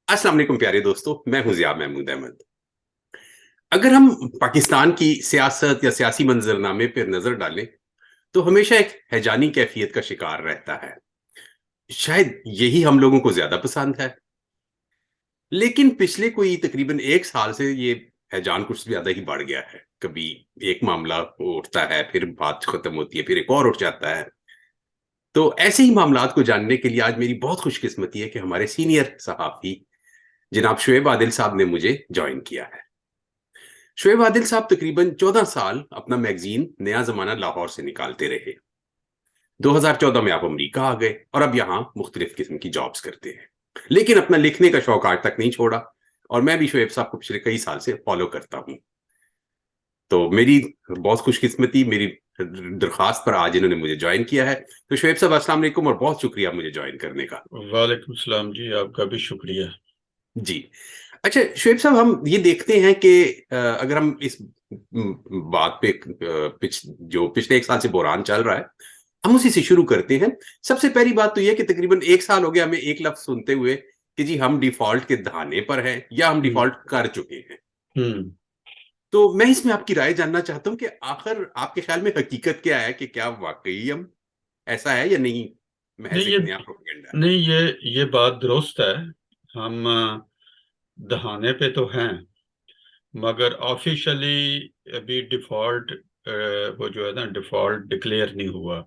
अस्सलाम वालेकुम प्यारे दोस्तों, मैं हूं ज़िया महमूद अहमद। अगर हम पाकिस्तान की सियासत या सियासी मंजरनामे पर नजर डालें तो हमेशा एक हैजानी कैफियत का शिकार रहता है। शायद यही हम लोगों को ज्यादा पसंद है। लेकिन पिछले कोई तकरीबन एक साल से ये हैजान कुछ ज्यादा ही बढ़ गया है। कभी एक मामला उठता है, फिर बात खत्म होती है, फिर एक और उठ जाता है। तो ऐसे ही मामलात को जानने के लिए आज मेरी बहुत खुशकिस्मती है कि हमारे सीनियर सहाफी जनाब शुएब आदिल साहब ने मुझे ज्वाइन किया है। शुएब आदिल साहब तकरीबन 14 साल अपना मैगजीन नया जमाना लाहौर से निकालते रहे। 2014 में आप अमेरिका आ गए और अब यहाँ मुख्तलिफ किस्म की जॉब्स करते हैं, लेकिन अपना लिखने का शौक आज तक नहीं छोड़ा। और मैं भी शुएब साहब को पिछले कई साल से फॉलो करता हूँ। तो मेरी बहुत खुशकिस्मती, मेरी दरख्वास्त पर आज इन्होंने मुझे ज्वाइन किया है। तो शुएब साहब अस्सलाम वालेकुम और बहुत शुक्रिया मुझे ज्वाइन करने का। वालेकुम सलाम जी, आपका भी शुक्रिया। जी। अच्छा शुएब साहब, हम ये देखते हैं कि अगर हम इस बात पे जो पिछले एक साल से बुरहान चल रहा है, हम उसी से शुरू करते हैं। सबसे पहली बात तो यह कि तकरीबन एक साल हो गया हमें एक लफ्ज सुनते हुए कि जी हम डिफॉल्ट के दहाने पर हैं या हम हम्म। डिफॉल्ट कर चुके हैं। हम्म। तो मैं इसमें आपकी राय जानना चाहता हूं कि आखिर आपके ख्याल में हकीकत क्या है, कि क्या वाकई हम ऐसा है या नहीं, नहीं महज ये एक नया प्रोपेगेंडा है। नहीं ये बात दुरुस्त है। हम दहाने पे तो हैं, मगर ऑफिशियली अभी डिफॉल्ट वो जो है ना, डिफॉल्ट डिक्लेयर नहीं हुआ।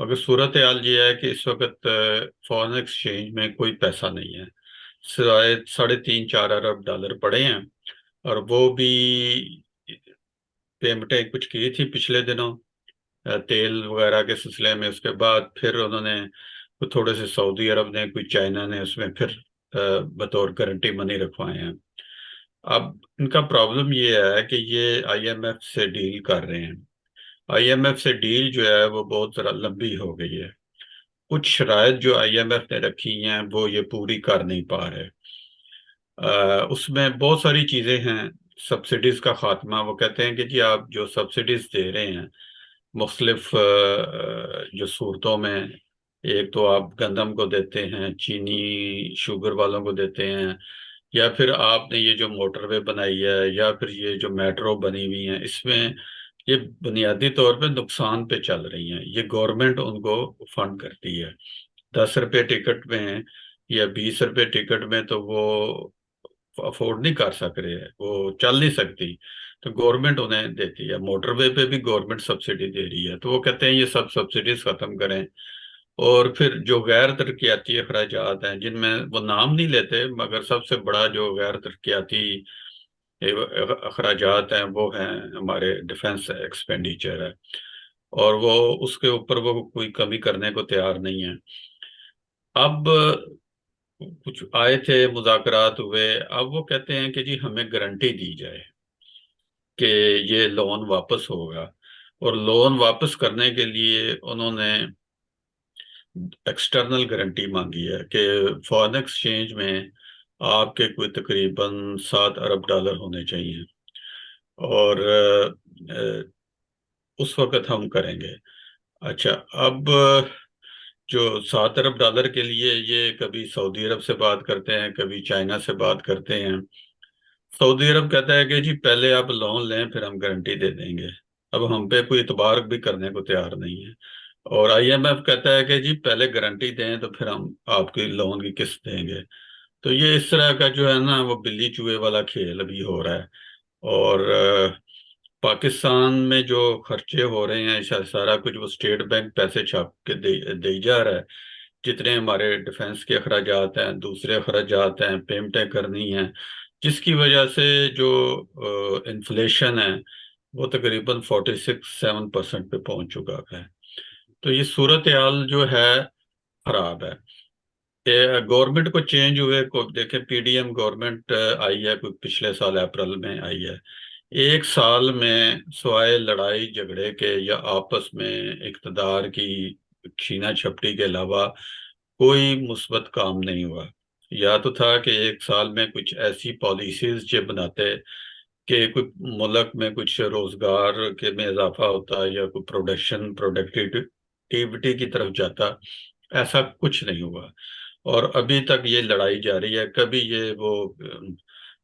मगर सूरत हाल ये है कि इस वक्त फॉरेन एक्सचेंज में कोई पैसा नहीं है, सिवाय 3.5-4 अरब डॉलर पड़े हैं। और वो भी पेमेंटें कुछ की थी पिछले दिनों, तेल वगैरह के सिलसिले में। उसके बाद फिर उन्होंने कुछ थोड़े से सऊदी अरब ने, कोई चाइना ने उसमें फिर बतौर गारंटी मनी रखवाए हैं। अब इनका प्रॉब्लम ये है कि ये आईएमएफ से डील कर रहे हैं। आईएमएफ से डील जो है वो बहुत जरा लंबी हो गई है। कुछ शराइत जो आईएमएफ ने रखी हैं वो ये पूरी कर नहीं पा रहे। उसमें बहुत सारी चीजें हैं। सब्सिडीज का खात्मा, वो कहते हैं कि जी आप जो सब्सिडीज दे रहे हैं मुख्तलिफ जो सूरतों में, एक तो आप गंदम को देते हैं, चीनी शुगर वालों को देते हैं, या फिर आपने ये जो मोटरवे बनाई है, या फिर ये जो मेट्रो बनी हुई है, इसमें ये बुनियादी तौर पे नुकसान पे चल रही हैं। ये गवर्नमेंट उनको फंड करती है। 10 रुपये टिकट में या 20 रुपये टिकट में तो वो अफोर्ड नहीं कर सक रहे हैं, वो चल नहीं सकती। तो गवर्नमेंट उन्हें देती है। मोटरवे पे भी गवर्नमेंट सब्सिडी दे रही है। तो वो कहते हैं ये सब सब्सिडीज खत्म करें। और फिर जो गैर तरक्याती अखराजात हैं, जिनमें वो नाम नहीं लेते, मगर सबसे बड़ा जो गैर तरक्याती अखराजात हैं वो हैं हमारे डिफेंस एक्सपेंडिचर है। और वो उसके ऊपर वो कोई कमी करने को तैयार नहीं है। अब कुछ आए थे, मुज़ाकरात हुए। अब वो कहते हैं कि जी हमें गारंटी दी जाए कि ये लोन वापस होगा। और लोन वापस करने के लिए उन्होंने एक्सटर्नल गारंटी मांगी है कि फॉरेन एक्सचेंज में आपके कोई तकरीबन 7 अरब डॉलर होने चाहिए। और उस वक्त हम करेंगे। अच्छा, अब जो 7 अरब डॉलर के लिए ये कभी सऊदी अरब से बात करते हैं, कभी चाइना से बात करते हैं। सऊदी अरब कहता है कि जी पहले आप लोन लें फिर हम गारंटी दे देंगे। अब हम पे कोई इतबार भी करने को तैयार नहीं है। और आईएमएफ कहता है कि जी पहले गारंटी दें तो फिर हम आपकी लोन की किस्त देंगे। तो ये इस तरह का जो है ना, वो बिल्ली चूहे वाला खेल अभी हो रहा है। और पाकिस्तान में जो खर्चे हो रहे हैं, सारा कुछ वो स्टेट बैंक पैसे छाप के दे जा रहा है। जितने हमारे डिफेंस के अखराजात हैं, दूसरे अखराजात हैं, पेमेंटें करनी हैं, जिसकी वजह से जो इन्फ्लेशन है वो तकरीबन 46-47% पे पहुंच चुका है। तो ये सूरत हाल जो है खराब है। गवर्नमेंट को चेंज हुए को देखें, पीडीएम गवर्नमेंट आई है, कोई पिछले साल अप्रैल में आई है। एक साल में सिवाय लड़ाई झगड़े के या आपस में इक़्तिदार की छीना झपटी के अलावा कोई मुस्बत काम नहीं हुआ। या तो था कि एक साल में कुछ ऐसी पॉलिसीज जो बनाते कि कोई मुल्क में कुछ रोजगार के में इजाफा होता या कोई प्रोडक्शन प्रोडक्टिविटी की तरफ जाता। ऐसा कुछ नहीं हुआ। और अभी तक ये लड़ाई जारी है। कभी ये वो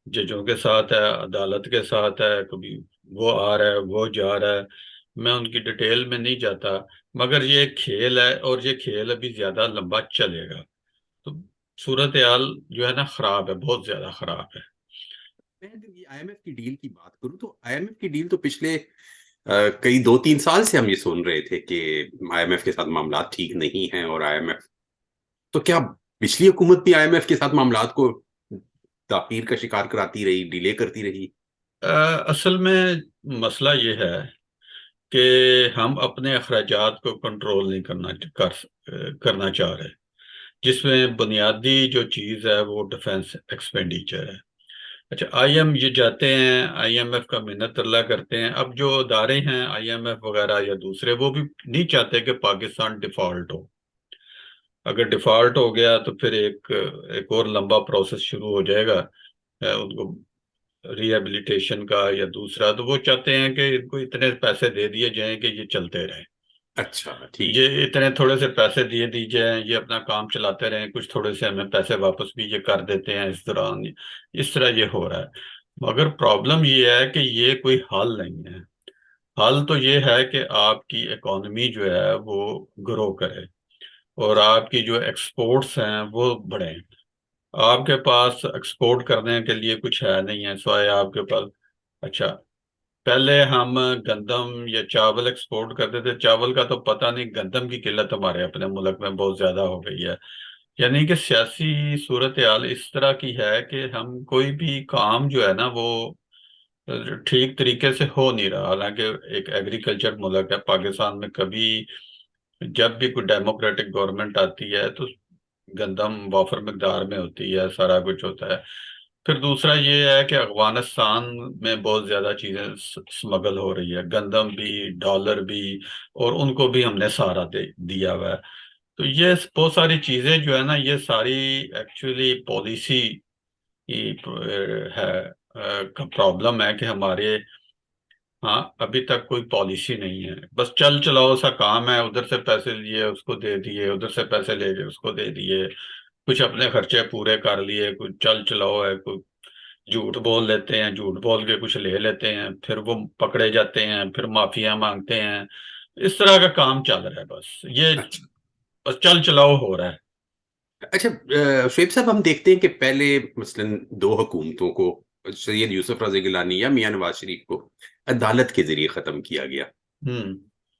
जजों के साथ है, अदालत के साथ है, कभी वो आ रहा है, वो जा रहा है। मैं उनकी डिटेल में नहीं जाता, मगर ये एक खेल है और ये खेल अभी ज्यादा लंबा चलेगा। तो सूरत हाल जो है ना, खराब है, बहुत ज्यादा खराब है। मैं अगर ये आईएमएफ की डील की बात करूं तो आईएमएफ की डील तो पिछले कई 2-3 साल से हम ये सुन रहे थे कि आईएमएफ के साथ मामला ठीक नहीं है। और आईएमएफ तो क्या पिछली हुकूमत भी आईएमएफ के साथ मामलात को ताखीर का शिकार कराती रही, डिले करती रही? असल में मसला ये है कि हम अपने अखराजात को कंट्रोल नहीं करना चाह रहे, जिसमें बुनियादी जो चीज़ है वो डिफेंस एक्सपेंडिचर है। अच्छा, आईएम ये जाते हैं, आईएमएफ का मिन्नत अल्लाह करते हैं। अब जो अदारे हैं आईएमएफ वगैरह या दूसरे, वो भी नहीं चाहते कि पाकिस्तान डिफॉल्ट हो। अगर डिफॉल्ट हो गया तो फिर एक और लंबा प्रोसेस शुरू हो जाएगा उनको रिहेबिलिटेशन का या दूसरा। तो वो चाहते हैं कि इनको इतने पैसे दे दिए जाएं कि ये चलते रहे। अच्छा, ठीक ये है। इतने थोड़े से पैसे दिए दीजिए, ये अपना काम चलाते रहें, कुछ थोड़े से हमें पैसे वापस भी ये कर देते हैं इस दौरान। इस तरह ये हो रहा है। मगर प्रॉब्लम ये है कि ये कोई हल नहीं है। हल तो ये है कि आपकी इकोनॉमी जो है वो ग्रो करे और आपकी जो एक्सपोर्ट्स हैं वो बढ़े। आपके पास एक्सपोर्ट करने के लिए कुछ है नहीं है सिवाय आपके पास। अच्छा, पहले हम गंदम या चावल एक्सपोर्ट करते थे। चावल का तो पता नहीं, गंदम की किल्लत हमारे अपने मुल्क में बहुत ज्यादा हो गई है। यानी कि सियासी सूरत हाल इस तरह की है कि हम कोई भी काम जो है ना वो ठीक तरीके से हो नहीं रहा। हालांकि एक एग्रीकल्चर मुल्क है पाकिस्तान में, कभी जब भी कोई डेमोक्रेटिक गवर्नमेंट आती है तो गंदम वाफर मकदार में होती है, सारा कुछ होता है। फिर दूसरा ये है कि अफगानिस्तान में बहुत ज्यादा चीजें स्मगल हो रही है, गंदम भी, डॉलर भी, और उनको भी हमने सहारा दे दिया हुआ है। तो ये बहुत सारी चीजें जो है ना, ये सारी एक्चुअली पॉलिसी की है का प्रॉब्लम है कि हमारे, हाँ, अभी तक कोई पॉलिसी नहीं है। बस चल चलाओ सा काम है, उधर से पैसे लिए उसको दे दिए, उधर से पैसे ले गए उसको दे दिए, कुछ अपने खर्चे पूरे कर लिए, कुछ चल चलाओ है, कुछ झूठ बोल लेते हैं, झूठ बोल के कुछ ले लेते हैं, फिर वो पकड़े जाते हैं, फिर माफिया मांगते हैं। इस तरह का काम चल रहा है, बस ये, अच्छा। बस चल चलाओ हो रहा है। अच्छा, शुएब साहब, हम देखते हैं कि पहले मसलन दो हुकूमतों को, सैयद यूसुफ रज़ा गिलानी या मियां नवाज शरीफ को, अदालत के जरिए खत्म किया गया। हम्म।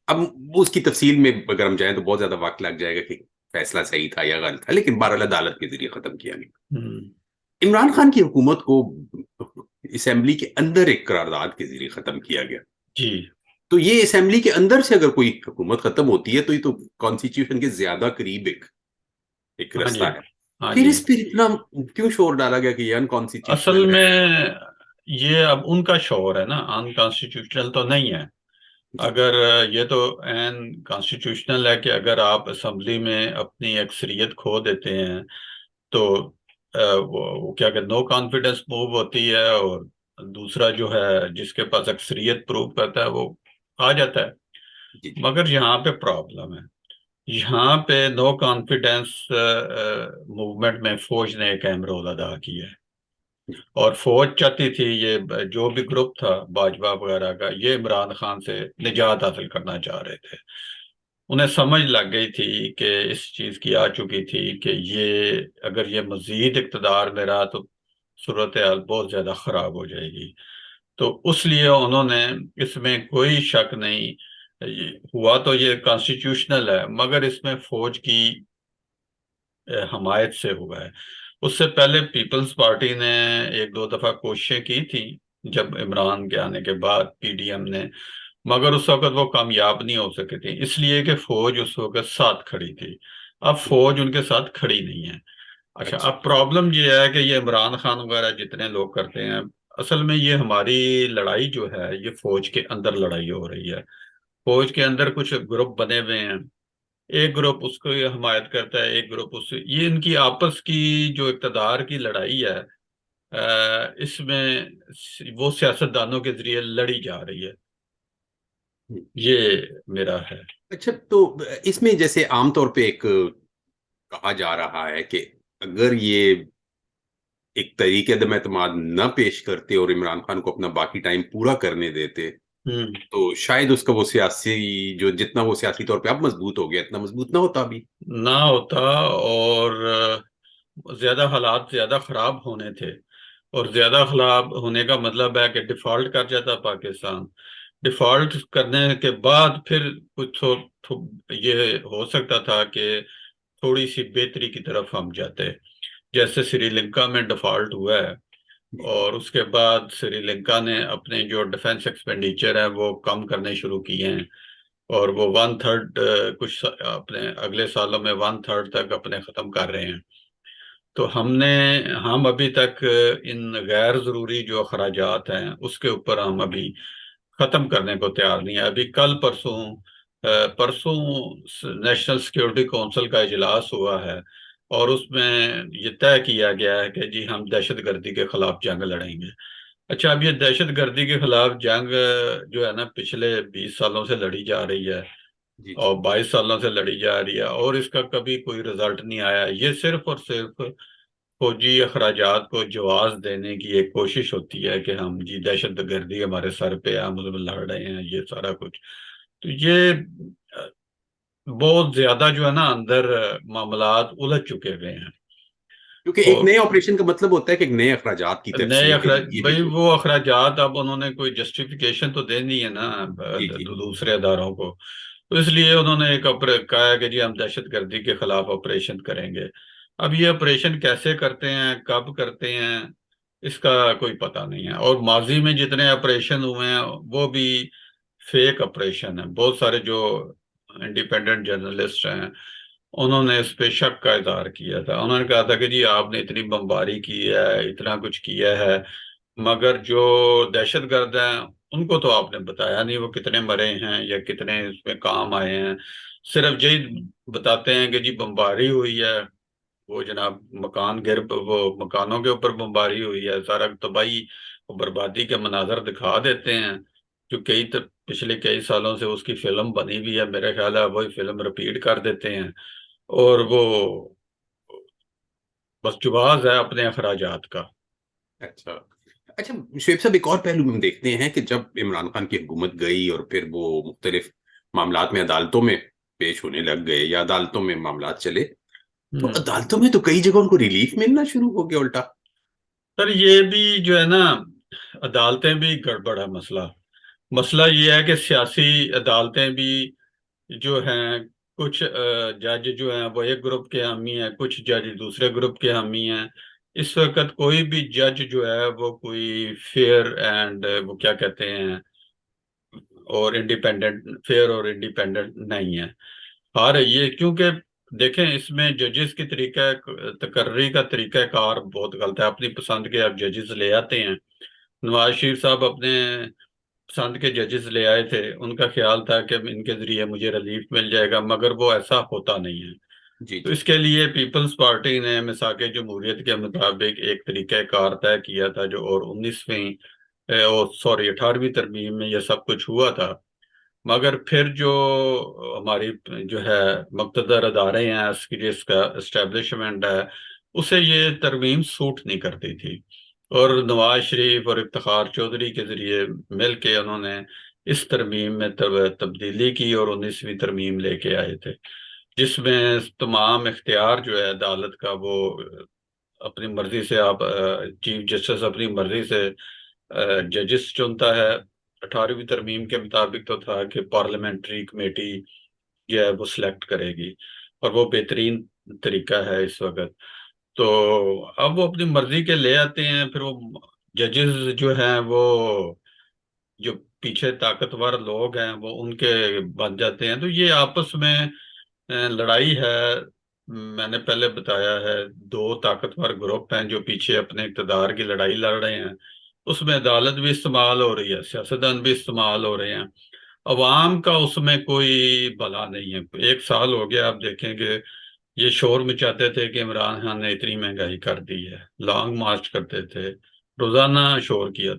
अब उसकी तफसील में अगर हम जाएं तो बहुत ज्यादा वक्त लग जाएगा कि फैसला सही था या गलत था, लेकिन बहरहाल अदालत के जरिए खत्म किया गया। हम्म। इमरान खान की हुकूमत को असेंबली के अंदर एक करारदाद के जरिए खत्म किया गया। जी। तो ये असेंबली के अंदर से अगर कोई हुकूमत खत्म होती है तो ये तो कॉन्स्टिट्यूशन के ज्यादा करीब एक एक हाँ जी। रास्ता है। हाँ फिर जी। इस पर इतना क्यों शोर डाला गया कि ये असल अनकॉन्स्टिट्यूशनल है? में ये अब उनका शोर है ना, अनकॉन्स्टिट्यूशनल तो नहीं है। जी। अगर ये तो एन कॉन्स्टिट्यूशनल है कि अगर आप असेंबली में अपनी अक्सरियत खो देते हैं तो वो क्या कहते, नो कॉन्फिडेंस मूव होती है, और दूसरा जो है जिसके पास अक्सरियत प्रूव करता है वो आ जाता है। जी। जी। मगर यहाँ पे प्रॉब्लम है। यहाँ पे नो कॉन्फिडेंस मूवमेंट में फौज ने एक अहम रोल अदा किया है। जी। और फौज चाहती थी, ये जो भी ग्रुप था बाजवा वगैरह का, ये इमरान खान से निजात हासिल करना चाह रहे थे। उन्हें समझ लग गई थी कि इस चीज की आ चुकी थी कि ये अगर ये मजीद इक़्तिदार में रहा तो सूरत हाल बहुत ज्यादा खराब हो जाएगी। तो उसलिए उन्होंने, इसमें कोई शक नहीं, हुआ तो ये कॉन्स्टिट्यूशनल है मगर इसमें फौज की हमायत से हुआ है। उससे पहले पीपल्स पार्टी ने एक दो दफा कोशिशें की थी, जब इमरान के आने के बाद पीडीएम ने, मगर उस वक्त वो कामयाब नहीं हो सके थे, इसलिए कि फौज उस वक्त साथ खड़ी थी। अब फौज उनके साथ खड़ी नहीं है। अच्छा, अच्छा। अब प्रॉब्लम ये है कि ये इमरान खान वगैरह जितने लोग करते हैं, असल में ये हमारी लड़ाई जो है ये फौज के अंदर लड़ाई हो रही है। फौज के अंदर कुछ ग्रुप बने हुए हैं, एक ग्रुप उसको ये हमायत करता है, एक ग्रुप उससे, ये इनकी आपस की जो इक़्तिदार की लड़ाई है, इसमें वो सियासतदानों के जरिए लड़ी जा रही है। ये मेरा है। अच्छा, तो इसमें जैसे आमतौर पे एक कहा जा रहा है कि अगर ये एक तरीके अदम एतमाद न पेश करते और इमरान खान को अपना बाकी टाइम पूरा करने देते, हम्म। तो शायद उसका वो सियासी जो जितना वो सियासी तौर पे अब मजबूत हो गया इतना मजबूत ना होता अभी। ना होता, और ज्यादा हालात ज्यादा खराब होने थे। और ज्यादा खराब होने का मतलब है कि डिफॉल्ट कर जाता पाकिस्तान। डिफॉल्ट करने के बाद फिर कुछ ये हो सकता था कि थोड़ी सी बेहतरी की तरफ हम जाते, जैसे श्रीलंका में डिफॉल्ट हुआ है। जी जी। और उसके बाद श्रीलंका ने अपने जो डिफेंस एक्सपेंडिचर है वो कम करने शुरू किए हैं। और वो 1/3 कुछ अपने अगले सालों में 1/3 तक अपने खत्म कर रहे हैं। तो हम अभी तक इन गैर जरूरी जो अखराजात हैं उसके ऊपर हम अभी खत्म करने को तैयार नहीं है। अभी कल परसों परसों नेशनल सिक्योरिटी काउंसिल का इजलास हुआ है, और उसमें ये तय किया गया है कि जी हम दहशतगर्दी के खिलाफ जंग लड़ेंगे। अच्छा, अब ये दहशतगर्दी के खिलाफ जंग जो है ना, पिछले 20 सालों से लड़ी जा रही है, जी और जी। 22 सालों से लड़ी जा रही है, और इसका कभी कोई रिजल्ट नहीं आया। ये सिर्फ और सिर्फ फौजी अखराजात को जवाब देने की एक कोशिश होती है कि हम जी दहशत गर्दी हमारे सर पे है, हम उसमें लड़ रहे हैं, ये सारा कुछ। तो ये बहुत ज्यादा जो है ना अंदर मामलात उलझ चुके हुए हैं। क्योंकि एक और नए ऑपरेशन का मतलब होता है कि एक नए अखराजात की नए तकसीम के अखराज, लिए ये है भाई जो। वो अखराजात अब उन्होंने कोई जस्टिफिकेशन तो देनी है ना जी जी। दूसरे अदारों को। तो इसलिए उन्होंने एक कहा है कि जी हम दहशतगर्दी के खिलाफ ऑपरेशन करेंगे। अब ये ऑपरेशन कैसे करते हैं, कब करते हैं, इसका कोई पता नहीं है। और माजी में जितने ऑपरेशन हुए हैं वो भी फेक ऑपरेशन है। बहुत सारे जो इंडिपेंडेंट जर्नलिस्ट हैं उन्होंने इस पे शक का इजहार किया था। उन्होंने कहा था कि जी आपने इतनी बमबारी की है, इतना कुछ किया है, मगर जो दहशतगर्द हैं उनको तो आपने बताया नहीं वो कितने मरे हैं या कितने इसमें काम आए हैं। सिर्फ यही बताते हैं कि जी बमबारी हुई है, वो जनाब मकान वो मकानों के ऊपर बमबारी हुई है, सारा तबाही और बर्बादी के मनाजर दिखा देते हैं, जो पिछले कई सालों से उसकी फिल्म बनी हुई है। मेरा ख्याल है वही फिल्म रिपीट कर देते हैं। और वो बस जुबाज है अपने अखराजात का। अच्छा। अच्छा शुएब साहब, एक और पहलू हम देखते हैं कि जब इमरान खान की हुकूमत गई और फिर वो मुख्तलिफ मामलात में अदालतों में पेश होने लग गए या अदालतों में मामलात चले, तो हम्म। अदालतों में तो कई जगह उनको रिलीफ मिलना शुरू हो गया उल्टा। सर ये भी जो है ना, अदालतें भी गड़बड़ है मसला। मसला ये है कि सियासी अदालतें भी जो हैं, कुछ जज जो हैं वो एक ग्रुप के हामी हैं, कुछ जज दूसरे ग्रुप के हामी हैं। इस वक्त कोई भी जज जो है वो कोई फेयर एंड वो क्या कहते हैं, और इंडिपेंडेंट, फेयर और इंडिपेंडेंट नहीं है। और ये क्योंकि देखें इसमें जजेस की तरीका तकर्री का तरीका कार बहुत गलत है। अपनी पसंद के आप जजेस ले आते हैं। नवाज शरीफ साहब अपने पसंद के जजेस ले आए थे, उनका ख्याल था कि इनके जरिए मुझे रिलीफ मिल जाएगा, मगर वो ऐसा होता नहीं है। जी तो जी। इसके लिए पीपल्स पार्टी ने मिसाक जमहूरियत के मुताबिक एक तरीका कार तय किया था, जो और 19वीं और सॉरी 18वीं तरमीम में यह सब कुछ हुआ था। मगर फिर जो हमारी जो है मुक़्तदर अदारे हैं, इसकी जिसका इस्टेब्लिशमेंट है, उसे ये तरमीम सूट नहीं करती थी। और नवाज शरीफ और इफ्तिखार चौधरी के जरिए मिल के उन्होंने इस तरमीम में तब्दीली की और 19वीं तरमीम लेके आए थे, जिसमें तमाम इख्तियार जो है अदालत का वो अपनी मर्जी से आप चीफ जस्टिस अपनी मर्जी से जजेस चुनता है। 18वीं तरमीम के मुताबिक तो था कि पार्लियामेंट्री कमेटी जो है वो सिलेक्ट करेगी, और वो बेहतरीन तरीका है इस वक्त। तो अब वो अपनी मर्जी के ले आते हैं, फिर वो जजेस जो हैं वो जो पीछे ताकतवर लोग हैं वो उनके बन जाते हैं। तो ये आपस में लड़ाई है। मैंने पहले बताया है, दो ताकतवर ग्रुप हैं जो पीछे अपने इक़्तिदार की लड़ाई लड़ रहे हैं। उसमें अदालत भी इस्तेमाल हो रही है, सियासतदान भी इस्तेमाल हो रहे हैं। अवाम का उसमें कोई भला नहीं है। 1 साल हो गया, आप देखेंगे ये शोर मचाते थे कि इमरान खान ने इतनी महंगाई कर दी है, लॉन्ग मार्च करते थे, रोजाना शोर किया।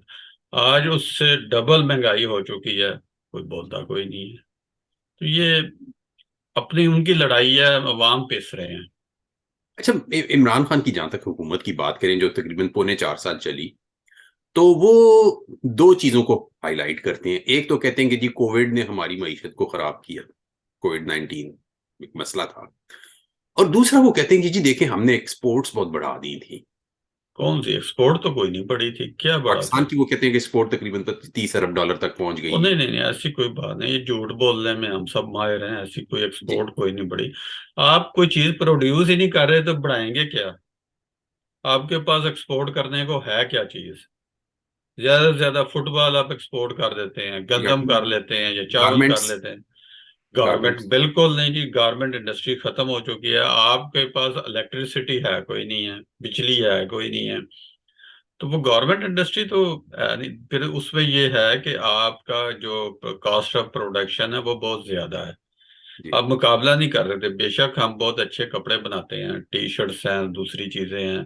आज उससे डबल महंगाई हो चुकी है, कोई बोलता कोई नहीं है। तो ये अपनी उनकी लड़ाई है, अवाम पिस रहे हैं। अच्छा, इमरान खान की जहां तक हुकूमत की बात करें, जो तकरीबन पौने 4 साल चली, तो वो दो चीजों को हाईलाइट करते हैं। एक तो कहते हैं कि जी कोविड ने हमारी मईशत को खराब किया, कोविड-19 एक मसला था। और दूसरा वो कहते हैं कि जी देखें, हमने एक्सपोर्ट्स बहुत बढ़ा दी थी। कौन सी एक्सपोर्ट तो कोई नहीं बढ़ी थी, क्या बढ़ा पाकिस्तान था? की वो कहते हैं कि एक्सपोर्ट तकरीबन $30 अरब तक पहुंच ओ गई नहीं है। नहीं नहीं, ऐसी कोई बात नहीं, ये झूठ बोलने में हम सब माहिर हैं, ऐसी कोई जी। एक्सपोर्ट कोई नहीं बढ़ी। आप कोई चीज प्रोड्यूस ही नहीं कर रहे तो बढ़ाएंगे क्या? आपके पास एक्सपोर्ट करने को है क्या चीज? ज्यादा से ज्यादा फुटबॉल आप एक्सपोर्ट कर देते हैं, या गंदम कर लेते हैं या चावल कर गारमेंट्स। लेते हैं। Garment garments. बिल्कुल नहीं जी, गारमेंट इंडस्ट्री खत्म हो चुकी है। आपके पास इलेक्ट्रिसिटी है कोई नहीं है, बिजली है कोई नहीं है, तो वो गवर्नमेंट इंडस्ट्री तो है नहीं। फिर उसमें ये है कि आपका जो कॉस्ट ऑफ प्रोडक्शन है वो बहुत ज्यादा है। जी। आप मुकाबला नहीं कर रहे थे। बेशक हम बहुत अच्छे कपड़े बनाते हैं, टी शर्ट्स हैं, दूसरी चीजें हैं,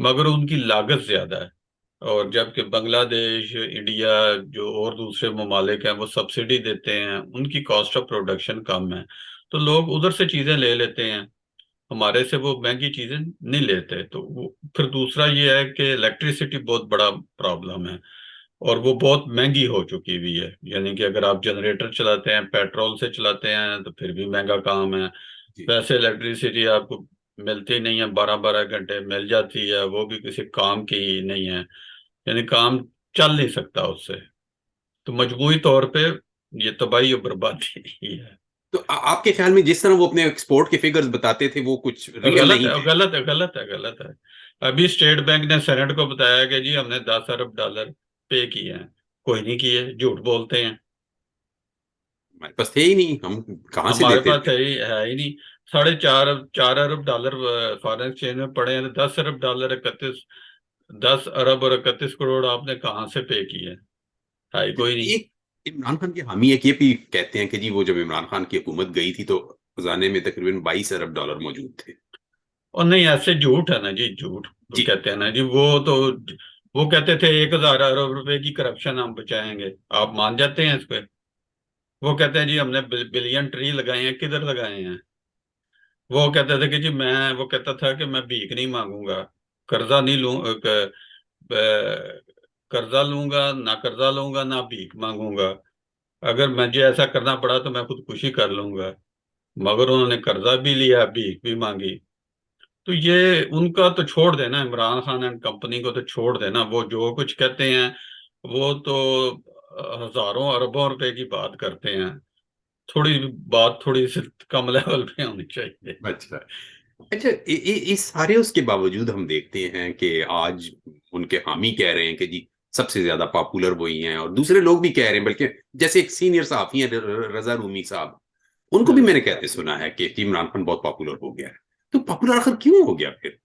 मगर उनकी लागत ज्यादा है। और जबकि बांग्लादेश, इंडिया, जो और दूसरे ममालिक हैं वो सब्सिडी देते हैं, उनकी कॉस्ट ऑफ प्रोडक्शन कम है, तो लोग उधर से चीजें ले लेते हैं, हमारे से वो महंगी चीजें नहीं लेते। तो फिर दूसरा ये है कि इलेक्ट्रिसिटी बहुत बड़ा प्रॉब्लम है, और वो बहुत महंगी हो चुकी हुई है। यानी कि अगर आप जनरेटर चलाते हैं, पेट्रोल से चलाते हैं, तो फिर भी महंगा काम है। जी। वैसे इलेक्ट्रिसिटी आपको मिलती नहीं है, 12 12 घंटे मिल जाती है, वो भी किसी काम की ही नहीं है। यानी काम चल नहीं सकता उससे। तो मजमूई तौर पे ये तबाही और बर्बादी ही है। तो आपके ख्याल में जिस तरह वो अपने एक्सपोर्ट के फिगर्स बताते थे, वो कुछ रियल गलत नहीं है, थे? गलत है, गलत है, गलत है। अभी स्टेट बैंक ने सेनेट को बताया कि जी हमने 10 अरब डॉलर पे किए हैं। कोई नहीं किए, झूठ बोलते हैं। हमारे पास थे ही नहीं, हम कहाँ से हमारे देते पास थे? है ही नहीं। 4.5 4 अरब डॉलर फॉरेन एक्सचेंज में पड़े हैं, तो 10 अरब डॉलर 10 अरब और 31 करोड़ आपने कहाँ से पे किए हैं? है ही तो कोई नहीं। एक इमरान खान के हामी एक ये भी कहते हैं कि जी वो जब इमरान खान की हुकूमत गई थी तो खजाने में तकरीबन $22 अरब मौजूद थे। और नहीं, ऐसे झूठ है ना जी, झूठ जी। कहते हैं ना जी वो तो। वो कहते थे 1,000 अरब रुपए की करप्शन हम बचाएंगे। आप मान जाते हैं इस पे? वो कहते हैं जी हमने बिलियन ट्री लगाए हैं, किधर लगाए हैं? वो कहते थे कि जी वो कहता था कि मैं भीख नहीं मांगूंगा, कर्जा नहीं लूं, कर्जा लूंगा ना, कर्जा लूंगा ना भीख मांगूंगा। अगर मुझे ऐसा करना पड़ा तो मैं खुदकुशी कर लूंगा। मगर उन्होंने कर्जा भी लिया, भीख भी मांगी। तो ये उनका तो छोड़ देना, इमरान खान एंड कंपनी को तो छोड़ देना। वो जो कुछ कहते हैं वो तो हजारों अरबों रुपए की बात करते हैं। थोड़ी बात थोड़ी सी कम लेवल पे होनी चाहिए। अच्छा। अच्छा, इस सारे उसके बावजूद हम देखते हैं कि आज उनके हामी कह रहे हैं कि जी सबसे ज्यादा पॉपुलर वही हैं, और दूसरे लोग भी कह रहे हैं, बल्कि जैसे एक सीनियर सहाफी हैं रजा रूमी साहब, उनको भी मैंने कहते सुना है कि इमरान खान बहुत पॉपुलर हो गया है। तो पॉपुलर आखिर क्यों हो गया फिर?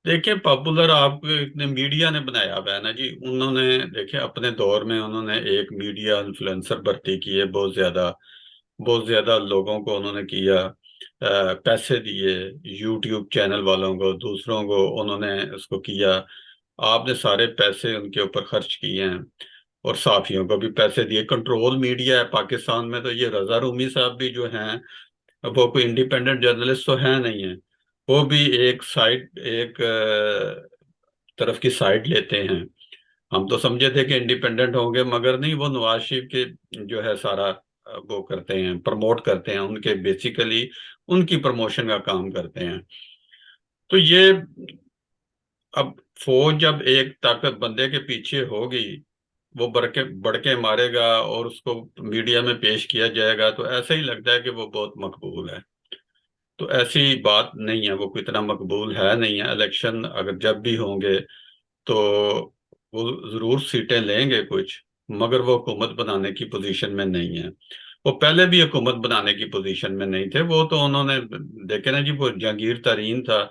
देखिए, पॉपुलर आपको इतने मीडिया ने बनाया हुआ है ना जी। उन्होंने देखिए अपने दौर में उन्होंने एक मीडिया इन्फ्लुएंसर भर्ती किए, बहुत ज्यादा लोगों को उन्होंने किया, पैसे दिए, यूट्यूब चैनल वालों को, दूसरों को उन्होंने उसको किया। आपने सारे पैसे उनके ऊपर खर्च किए हैं, और साफियों को भी पैसे दिए। कंट्रोल मीडिया है पाकिस्तान में। तो ये रजा रूमी साहब भी जो हैं, वो कोई इंडिपेंडेंट जर्नलिस्ट तो है नहीं है। वो भी एक साइड, एक तरफ की साइड लेते हैं। हम तो समझे थे कि इंडिपेंडेंट होंगे, मगर नहीं, वो नवाज शरीफ के जो है सारा वो करते हैं, प्रमोट करते हैं, उनके बेसिकली उनकी प्रमोशन का काम करते हैं। तो ये अब फौज जब एक ताकत बंदे के पीछे होगी, वो बढ़ के मारेगा और उसको मीडिया में पेश किया जाएगा, तो ऐसा ही लगता है कि वो बहुत मकबूल है। तो ऐसी बात नहीं है, वो कोई इतना मकबूल है नहीं है। इलेक्शन अगर जब भी होंगे तो वो जरूर सीटें लेंगे कुछ, मगर वो हुकूमत बनाने की पोजीशन में नहीं है। वो पहले भी हुकूमत बनाने की पोजीशन में नहीं थे। वो तो उन्होंने देखे ना जी, वो जहांगीर तरीन था,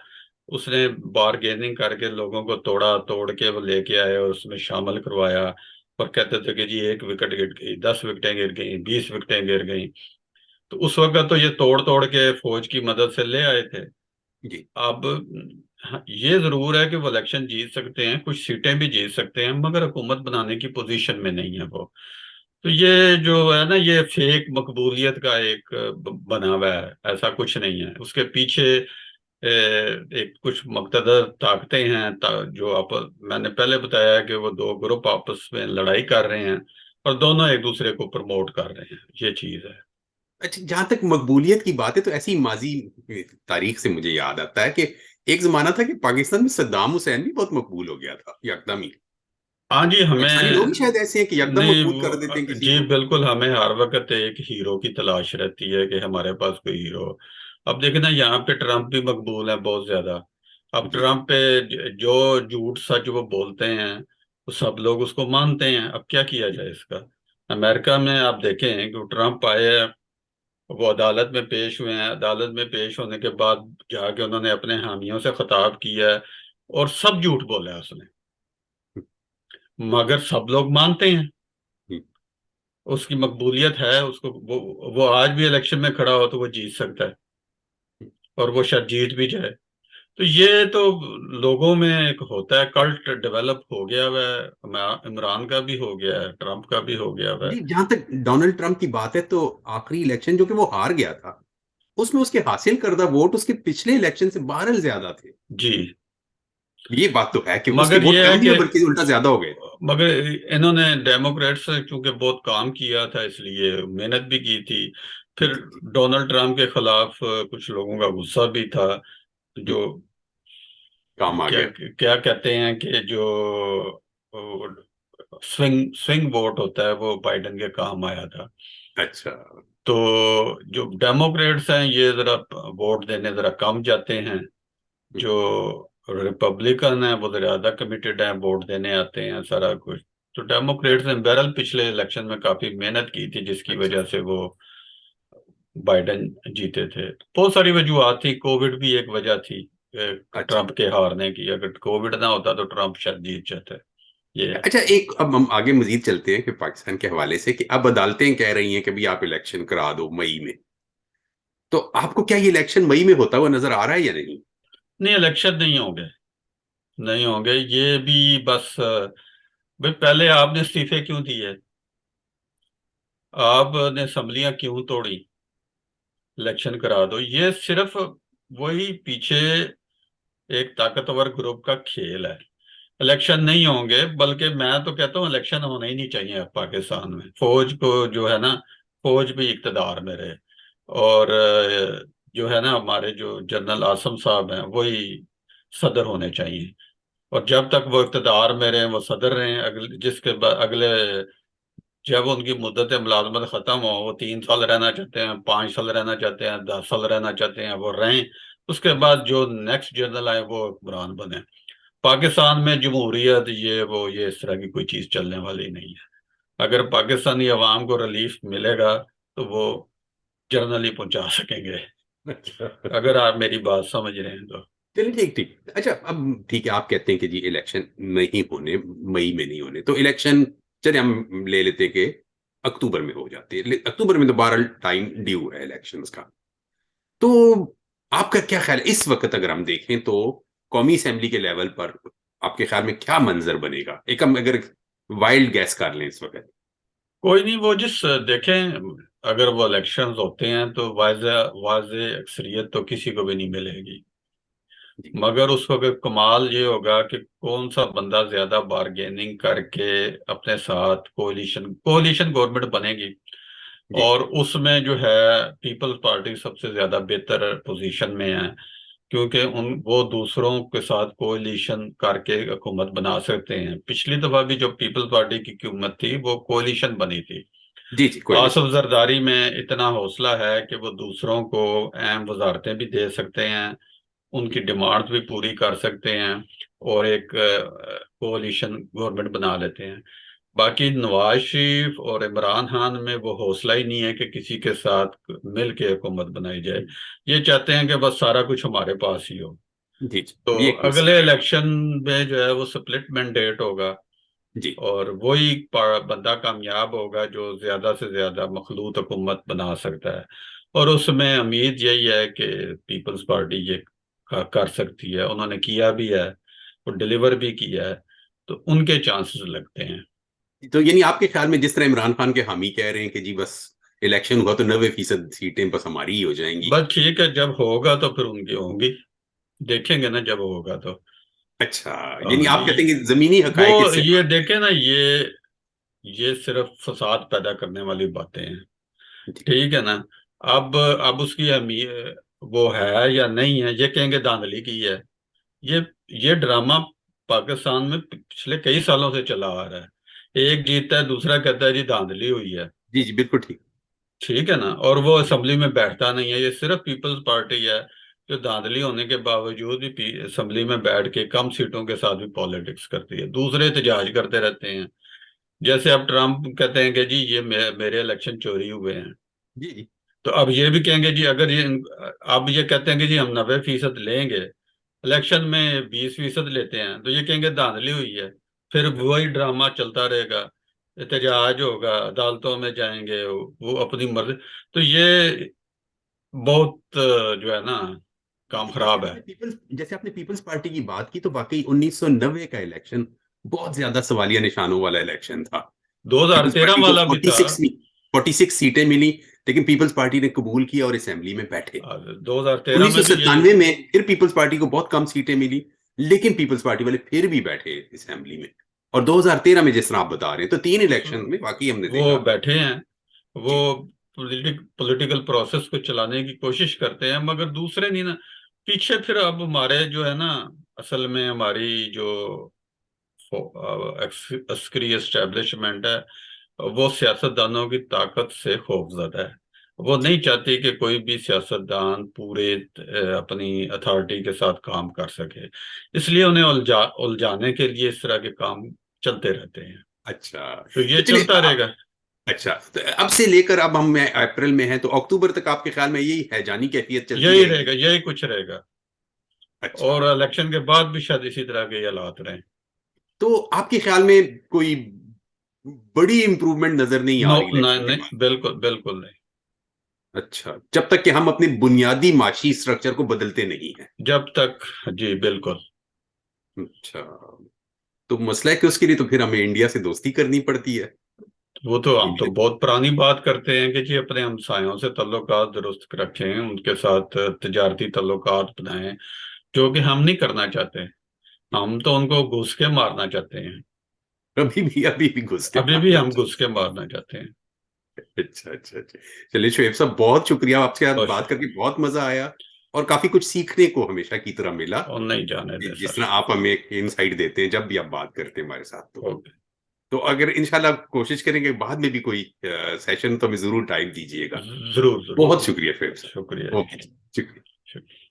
उसने बारगेनिंग करके लोगों को तोड़ा, तोड़ के वो लेके आए और उसमें शामिल करवाया। और कहते थे कि जी 1 विकेट गिर गई, 10 विकेटें गिर गई, 20 विकेटें गिर गई। तो उस वक्त तो ये तोड़ तोड़ के फौज की मदद से ले आए थे। जी। अब हाँ, ये जरूर है कि वो इलेक्शन जीत सकते हैं, कुछ सीटें भी जीत सकते हैं, मगर हुकूमत बनाने की पोजीशन में नहीं है वो। तो ये जो है ना, ये फेक मकबूलियत का एक बना हुआ है, ऐसा कुछ नहीं है उसके पीछे। एक कुछ मुक़्तदर ताकतें हैं जो आप, मैंने पहले बताया कि वो दो ग्रुप आपस में लड़ाई कर रहे हैं और दोनों एक दूसरे को प्रमोट कर रहे हैं, ये चीज है। अच्छा, जहां तक मकबूलियत की बात है तो ऐसी माजी तारीख से मुझे याद आता है कि एक जमाना था कि पाकिस्तान में सद्दाम हुसैन भी बहुत मकबूल हो गया था यकदम ही। हाँ जी, पाकिस्तानी लोग हमें, ही शायद ऐसे हैं कि यकदम नहीं मकबूल कर देते हैं किसी जी को। बिल्कुल, हमें हर वक्त एक हीरो की तलाश रहती है कि हमारे पास कोई हीरो। अब देखना, यहाँ पे ट्रम्प भी मकबूल है बहुत ज्यादा। अब जी ट्रम्प पे जो झूठ सच वो बोलते हैं, तो सब लोग उसको मानते हैं। अब क्या किया जाए इसका। अमेरिका में आप देखें कि वो ट्रम्प आए हैं, वो अदालत में पेश हुए हैं, अदालत में पेश होने के बाद जाके उन्होंने अपने हामियों से खिताब किया है और सब झूठ बोला है उसने, मगर सब लोग मानते हैं। जी। उसकी मकबूलियत है, उसको वो आज भी इलेक्शन में खड़ा हो तो वो जीत सकता है, और वो शायद जीत भी जाए। तो ये तो लोगों में एक होता है, कल्ट डेवलप हो गया हुआ है। इमरान का भी हो गया है, ट्रम्प का भी हो गया हुआ है। जी, जहां तक डोनाल्ड ट्रंप की बात है तो आखिरी इलेक्शन जो कि वो हार गया था, उसमें उसके हासिल करदा वोट उसके पिछले इलेक्शन से बहरहाल ज्यादा थे। जी, ये बात तो है कि उसके मगर वोट ये है कम नहीं कि, है बल्कि उल्टा ज्यादा हो गए। मगर इन्होंने डेमोक्रेट्स से चूंकि बहुत काम किया था, इसलिए मेहनत भी की थी। फिर जी जी। डोनाल्ड ट्रम्प के खिलाफ कुछ लोगों का गुस्सा भी था, जो काम आ क्या गया। क्या कहते हैं कि जो स्विंग स्विंग वोट होता है, वो बाइडेन के काम आया था। अच्छा। तो जो डेमोक्रेट्स हैं ये जरा वोट देने जरा कम जाते हैं, जो रिपब्लिकन है वो ज्यादा कमिटेड है, वोट देने आते हैं सारा कुछ। तो डेमोक्रेट्स ने बहरहाल पिछले इलेक्शन में काफी मेहनत की थी, जिसकी अच्छा। वजह से वो बाइडेन जीते थे। बहुत सारी वजूहत थी, कोविड भी एक वजह थी अच्छा। ट्रम्प के हारने की। अगर कोविड ना होता तो ट्रम्प शायद जीत जाता। ये है। अच्छा, एक अब हम आगे मजीद चलते हैं कि पाकिस्तान के हवाले से कि अब अदालतें कह रही हैं कि भाई आप इलेक्शन करा दो मई में। तो आपको क्या ये इलेक्शन मई में होता हुआ नजर आ रहा है या नहीं? नहीं, इलेक्शन नहीं होंगे, नहीं होंगे ये भी। बस भाई, पहले आपने इस्तीफे क्यों दिए, आपने असम्बलियां क्यों तोड़ी, इलेक्शन करा दो। ये सिर्फ वही पीछे एक ताकतवर ग्रुप का खेल है। इलेक्शन नहीं होंगे, बल्कि मैं तो कहता हूँ इलेक्शन होना ही नहीं चाहिए अब पाकिस्तान में। फौज को जो है ना, फौज भी इक्तदार में रहे, और जो है ना हमारे जो जनरल आसम साहब हैं वही सदर होने चाहिए। और जब तक वो इक्तदार में रहे, वो सदर रहे, अगले जिसके बाद अगले, जब उनकी मुद्दत मुलाजमत खत्म हो, वो 3 साल रहना चाहते हैं, 5 साल रहना चाहते हैं, 10 साल रहना चाहते हैं, वो रहें। उसके जी बाद जो नेक्स्ट जनरल आए वो हुक्मरान बने। पाकिस्तान में जमहूरियत ये इस तरह की कोई चीज चलने वाली नहीं है। अगर पाकिस्तानी अवाम को रिलीफ मिलेगा तो वो जर्नली पहुंचा सकेंगे, अच्छा। अगर आप मेरी बात समझ रहे हैं तो। चलिए, ठीक ठीक। अच्छा, अब ठीक है, आप कहते हैं कि जी इलेक्शन नहीं होने, मई में नहीं होने, तो इलेक्शन चलिए हम ले लेते हैं कि अक्टूबर में हो जाते हैं। अक्टूबर में तो बहरहाल टाइम ड्यू है इलेक्शंस का। तो आपका क्या ख्याल है इस वक्त अगर हम देखें तो कौमी असेंबली के लेवल पर आपके ख्याल में क्या मंजर बनेगा, एक हम अगर वाइल्ड गैस कर लें इस वक्त? कोई नहीं, वो जिस देखें, अगर वो इलेक्शंस होते हैं तो वाजे वाजे अक्सरियत तो किसी को भी नहीं मिलेगी। जी मगर उस वक्त कमाल ये होगा कि कौन सा बंदा ज्यादा बारगेनिंग करके अपने साथ कोलिशन कोलिशन गवर्नमेंट बनेगी। जी और उसमें जो है पीपल्स पार्टी सबसे ज्यादा बेहतर पोजीशन में है, क्योंकि उन वो दूसरों के साथ कोलिशन करके हुकूमत बना सकते हैं। पिछली दफा भी जो पीपल्स पार्टी की हुकूमत थी वो कोलिशन बनी थी। जी जी, कोalition। आसफ जरदारी में इतना हौसला है कि वो दूसरों को अहम वजारतें भी दे सकते हैं, उनकी डिमांड भी पूरी कर सकते हैं, और एक कोalition गवर्नमेंट बना लेते हैं। बाकी नवाज शरीफ और इमरान खान में वो हौसला ही नहीं है कि किसी के साथ मिल के हुकूमत बनाई जाए। ये चाहते हैं कि बस सारा कुछ हमारे पास ही हो। जी तो जी, ये एक मसला अगले है। इलेक्शन में जो है वो स्प्लिट मैंडेट होगा, जी और वही बंदा कामयाब होगा जो ज्यादा से ज्यादा मखलूत हुकूमत बना सकता है। और उसमें उम्मीद यही है कि पीपल्स पार्टी ये कर सकती है, उन्होंने किया भी है, वो डिलीवर भी किया है, तो उनके चांसेस लगते हैं। तो यानी आपके ख्याल में जिस तरह इमरान खान के हामी कह रहे हैं कि जी बस इलेक्शन हुआ तो 90% सीटें बस हमारी ही हो जाएंगी। बस ठीक है, जब होगा तो फिर उनकी होंगी। देखेंगे ना जब होगा तो। अच्छा, यानी हाँ आप जी। कहते हैं कि जमीनी वो हकायक इससे ये बाहर देखे ना, ये सिर्फ फसाद पैदा करने वाली बातें हैं। है। जी ठीक है ना। अब उसकी अहमियत वो है या नहीं है, ये कहेंगे धांधली की है। ये ये ड्रामा पाकिस्तान में पिछले कई सालों से चला आ रहा है। एक जीतता है, दूसरा कहता है जी धांधली हुई है। जी जी, बिल्कुल ठीक। ठीक है ना। और वो असेंबली में बैठता नहीं है। ये सिर्फ पीपल्स पार्टी है जो धांधली होने के बावजूद भी असेंबली में बैठ के कम सीटों के साथ भी पॉलिटिक्स करती है। दूसरे एहतजाज करते रहते हैं। जैसे अब ट्रम्प कहते हैं कि जी ये मेरे इलेक्शन चोरी हुए हैं। जी जी। तो अब ये भी कहेंगे जी, अगर ये अब ये कहते हैं कि जी हम 90% लेंगे, इलेक्शन में 20% लेते हैं, तो ये कहेंगे धांधली हुई है। फिर वही ड्रामा चलता रहेगा। एहतजाज होगा, अदालतों में जाएंगे वो अपनी मर्जी। तो ये बहुत जो है ना, काम जी, खराब है। जैसे आपने पीपल्स पार्टी की बात की, तो वाकई 1990 का इलेक्शन बहुत ज्यादा सवालिया निशानों वाला इलेक्शन था। पीपल्स 2013 पार्टी को वाला भी था। 46 सीटें मिली, लेकिन पीपल्स पार्टी ने कबूल किया और असेंबली में बैठे। 2013 उन्नीस सौ में भी यही। सत्तानवे में फिर पीपल्स पार्टी को बहुत कम सीटें मिली, लेकिन पीपल्स पार्टी वाले फिर भी बैठे असेंबली में। और 2013 में जिस तरह आप बता रहे हैं, तो 3 इलेक्शन में वाकई हमने वो देखा। बैठे हैं। वो जी पॉलिटिकल प्रोसेस को चलाने की कोशिश करते हैं, मगर दूसरे नहीं ना। पीछे फिर अब हमारे जो है ना, असल में हमारी जो अस्करी एस्टेब्लिशमेंट है, वो सियासतदानों की ताकत से खौफजदा है। वो जी। नहीं चाहती कि कोई भी सियासतदान पूरे अपनी अथॉरिटी के साथ काम कर सके। इसलिए उन्हें उलझाने के लिए इस तरह के काम चलते रहते हैं। अच्छा, तो ये तो चलिए चलता रहेगा। अच्छा, तो अब से लेकर, अब हम अप्रैल में हैं, तो अक्टूबर तक आपके ख्याल में यही हैजानी कैफियत चलती यही रहेगी? रहेगा, यही कुछ रहेगा। अच्छा, और इलेक्शन के बाद भी शायद इसी तरह के हालात रहे। तो आपके ख्याल में कोई बड़ी इंप्रूवमेंट नजर नहीं आ नो, रही नहीं इलेक्शन के बाद? नहीं, बिल्कुल बिल्कुल नहीं। अच्छा, जब तक कि हम अपने बुनियादी माशी स्ट्रक्चर को बदलते नहीं हैं। जब तक। जी बिल्कुल। अच्छा, तो मसला है कि उसके लिए तो फिर हमें इंडिया से दोस्ती करनी पड़ती है। वो तो हम तो इंडिया। बहुत पुरानी बात करते हैं कि जी अपने हमसायों से ताल्लुकात दुरुस्त रखें, उनके साथ तिजारती ताल्लुकात बनाएं, जो कि हम नहीं करना चाहते। हम तो उनको घुस के मारना चाहते हैं। अभी भी घुस के अभी भी मारना हम घुस चाहते के मारना चाहते हैं। हैं। अच्छा अच्छा अच्छा। चलिए शोएब साहब, बहुत शुक्रिया, आपसे आज बस। बात करके बहुत मजा आया। और काफी कुछ सीखने को हमेशा की तरह मिला। और नहीं जाने दे जिस सर। तरह आप हमें इनसाइट देते हैं जब भी आप बात करते हैं हमारे साथ, ओके। तो अगर इंशाल्लाह कोशिश करेंगे बाद में भी कोई सेशन, तो हमें जरूर टाइम दीजिएगा। जरूर जरूर बहुत जरूर। शुक्रिया शोएब शुक्रिया साहब। जी। ओके, शुक्रिया। शुक्रिया।